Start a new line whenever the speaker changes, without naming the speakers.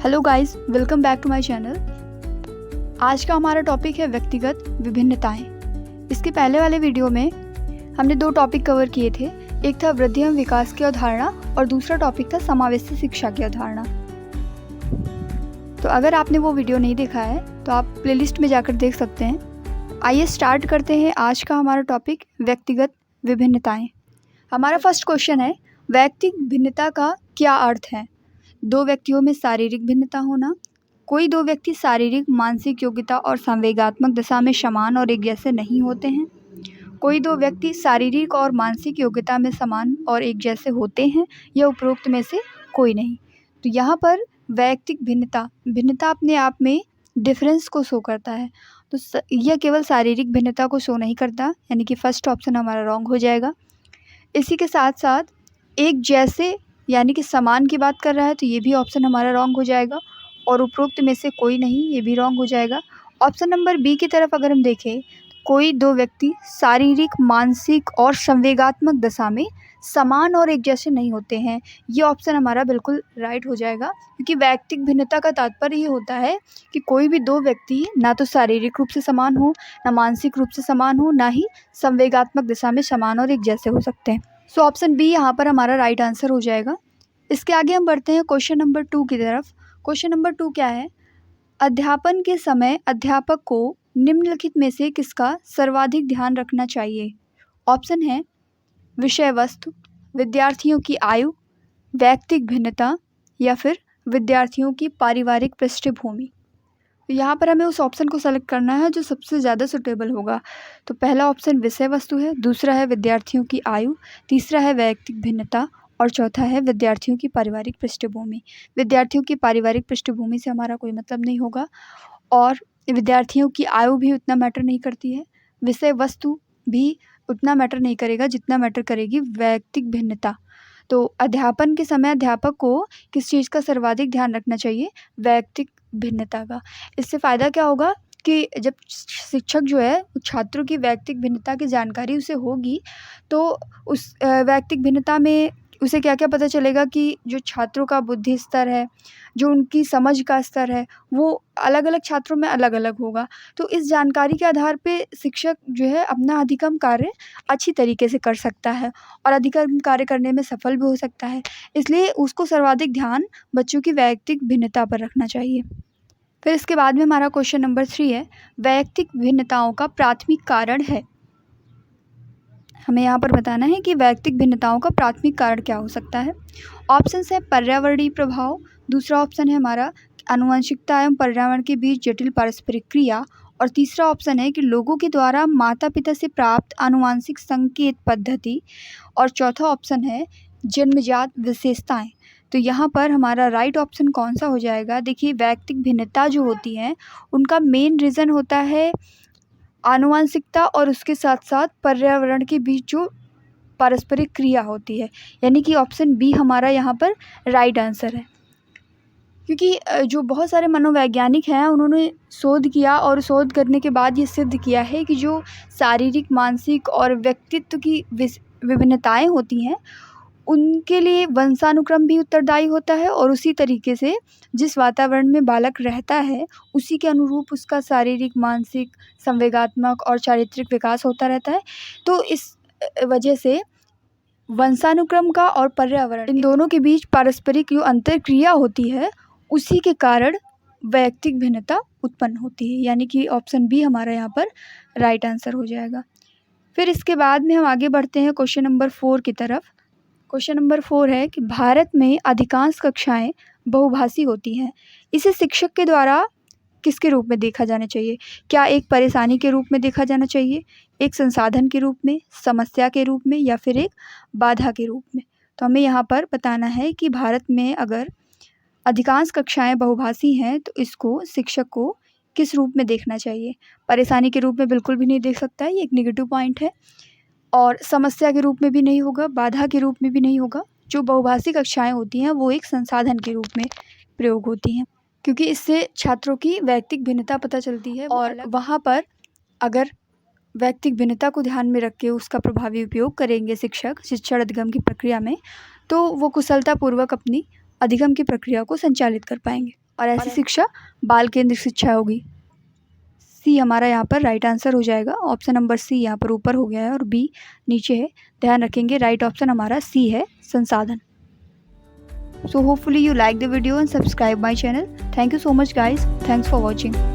Hello guys, welcome back to my channel. आज का हमारा टॉपिक है व्यक्तिगत विभिन्नताएं। इसके पहले वाले वीडियो में हमने दो टॉपिक कवर किए थे। एक था वृद्धि एवं विकास की अवधारणा और दूसरा टॉपिक था समावेशी शिक्षा की अवधारणा। तो अगर आपने वो वीडियो नहीं देखा है तो आप प्लेलिस्ट में जाकर देख सकते हैं। आइए स्टार्ट करते हैं आज का हमारा टॉपिक व्यक्तिगत विभिन्नताएं। हमारा फर्स्ट क्वेश्चन है, व्यक्तिगत भिन्नता का क्या अर्थ है? दो व्यक्तियों में शारीरिक भिन्नता होना। कोई दो व्यक्ति शारीरिक, मानसिक योग्यता और संवेगात्मक दशा में समान और एक जैसे नहीं होते हैं। कोई दो व्यक्ति शारीरिक और मानसिक योग्यता में समान और एक जैसे होते हैं, या उपरोक्त में से कोई नहीं। तो यहाँ पर व्यक्तिगत भिन्नता अपने आप में डिफरेंस को शो करता है। तो यह केवल शारीरिक भिन्नता को शो नहीं करता, यानी कि फर्स्ट ऑप्शन हमारा रॉन्ग हो जाएगा। इसी के साथ साथ एक जैसे यानी कि समान की बात कर रहा है, तो ये भी ऑप्शन हमारा रॉन्ग हो जाएगा। और उपरोक्त में से कोई नहीं, ये भी रॉन्ग हो जाएगा। ऑप्शन नंबर बी की तरफ अगर हम देखें, कोई दो व्यक्ति शारीरिक, मानसिक और संवेगात्मक दशा में समान और एक जैसे नहीं होते हैं, ये ऑप्शन हमारा बिल्कुल राइट हो जाएगा। क्योंकि व्यक्तिगत भिन्नता का तात्पर्य ये होता है कि कोई भी दो व्यक्ति ना तो शारीरिक रूप से समान हो, ना मानसिक रूप से समान हो, ना ही संवेगात्मक दिशा में समान और एक जैसे हो सकते हैं। सो ऑप्शन बी यहाँ पर हमारा राइट आंसर हो जाएगा। इसके आगे हम बढ़ते हैं क्वेश्चन नंबर 2 की तरफ। क्वेश्चन नंबर 2 क्या है? अध्यापन के समय अध्यापक को निम्नलिखित में से किसका सर्वाधिक ध्यान रखना चाहिए? ऑप्शन है विषय वस्तु, विद्यार्थियों की आयु, व्यक्तिगत भिन्नता, या फिर विद्यार्थियों की पारिवारिक पृष्ठभूमि। तो यहाँ पर हमें उस ऑप्शन को सेलेक्ट करना है जो सबसे ज़्यादा सुटेबल होगा। तो पहला ऑप्शन विषय वस्तु है, दूसरा है विद्यार्थियों की आयु, तीसरा है व्यक्तिगत भिन्नता और चौथा है विद्यार्थियों की पारिवारिक पृष्ठभूमि। विद्यार्थियों की पारिवारिक पृष्ठभूमि से हमारा कोई मतलब नहीं होगा, और विद्यार्थियों की आयु भी उतना मैटर नहीं करती है। विषय वस्तु भी उतना मैटर नहीं करेगा जितना मैटर करेगी व्यक्तिगत भिन्नता। तो अध्यापन के समय अध्यापक को किस चीज़ का सर्वाधिक ध्यान रखना चाहिए? व्यक्तिगत भिन्नता का। इससे फ़ायदा क्या होगा कि जब शिक्षक जो है छात्रों की व्यक्तिगत भिन्नता की जानकारी उसे होगी, तो उस व्यक्तिगत भिन्नता में उसे क्या क्या पता चलेगा कि जो छात्रों का बुद्धि स्तर है, जो उनकी समझ का स्तर है, वो अलग अलग छात्रों में अलग अलग होगा। तो इस जानकारी के आधार पे शिक्षक जो है अपना अधिगम कार्य अच्छी तरीके से कर सकता है और अधिगम कार्य करने में सफल भी हो सकता है। इसलिए उसको सर्वाधिक ध्यान बच्चों की व्यक्तिगत भिन्नता पर रखना चाहिए। फिर इसके बाद में हमारा क्वेश्चन नंबर 3 है, व्यक्तिगत भिन्नताओं का प्राथमिक कारण है। हमें यहाँ पर बताना है कि व्यक्तिगत भिन्नताओं का प्राथमिक कारण क्या हो सकता है। ऑप्शन है पर्यावरणीय प्रभाव, दूसरा ऑप्शन है हमारा आनुवंशिकता एवं पर्यावरण के बीच जटिल पारस्परिक क्रिया, और तीसरा ऑप्शन है कि लोगों के द्वारा माता पिता से प्राप्त आनुवांशिक संकेत पद्धति, और चौथा ऑप्शन है जन्मजात विशेषताएं। तो यहाँ पर हमारा राइट ऑप्शन कौन सा हो जाएगा? देखिए, व्यक्तिगत भिन्नता जो होती है उनका मेन रीज़न होता है आनुवंशिकता और उसके साथ साथ पर्यावरण के बीच जो पारस्परिक क्रिया होती है, यानी कि ऑप्शन बी हमारा यहाँ पर राइट आंसर है। क्योंकि जो बहुत सारे मनोवैज्ञानिक हैं उन्होंने शोध किया और शोध करने के बाद ये सिद्ध किया है कि जो शारीरिक, मानसिक और व्यक्तित्व की विभिन्नताएं होती हैं उनके लिए वंशानुक्रम भी उत्तरदायी होता है, और उसी तरीके से जिस वातावरण में बालक रहता है उसी के अनुरूप उसका शारीरिक, मानसिक, संवेगात्मक और चारित्रिक विकास होता रहता है। तो इस वजह से वंशानुक्रम का और पर्यावरण, इन दोनों के बीच पारस्परिक जो अंतरक्रिया होती है उसी के कारण व्यक्तिगत भिन्नता उत्पन्न होती है, यानी कि ऑप्शन बी हमारा यहाँ पर राइट आंसर हो जाएगा। फिर इसके बाद में हम आगे बढ़ते हैं क्वेश्चन नंबर 4 की तरफ। क्वेश्चन नंबर 4 है कि भारत में अधिकांश कक्षाएं बहुभाषी होती हैं। इसे शिक्षक के द्वारा किसके रूप में देखा जाना चाहिए? क्या एक परेशानी के रूप में देखा जाना चाहिए, एक संसाधन के रूप में, समस्या के रूप में, या फिर एक बाधा के रूप में? तो हमें यहाँ पर बताना है कि भारत में अगर अधिकांश कक्षाएं बहुभाषी हैं तो इसको शिक्षक को किस रूप में देखना चाहिए? परेशानी के रूप में बिल्कुल भी नहीं देख सकता है, ये एक नेगेटिव पॉइंट है, और समस्या के रूप में भी नहीं होगा, बाधा के रूप में भी नहीं होगा। जो बहुभाषी कक्षाएं होती हैं वो एक संसाधन के रूप में प्रयोग होती हैं, क्योंकि इससे छात्रों की व्यक्तिगत भिन्नता पता चलती है, और वहाँ पर अगर व्यक्तिगत भिन्नता को ध्यान में रख के उसका प्रभावी उपयोग करेंगे शिक्षक शिक्षण अधिगम की प्रक्रिया में, तो वो कुशलतापूर्वक अपनी अधिगम की प्रक्रिया को संचालित कर पाएंगे। और ऐसी शिक्षा बाल केंद्रित शिक्षा होगी। सी हमारा यहाँ पर राइट आंसर हो जाएगा। ऑप्शन नंबर सी यहाँ पर ऊपर हो गया है और बी नीचे है। ध्यान रखेंगे राइट ऑप्शन हमारा सी है, संसाधन। So hopefully you like the video and subscribe my channel. Thank you so much guys. Thanks for watching.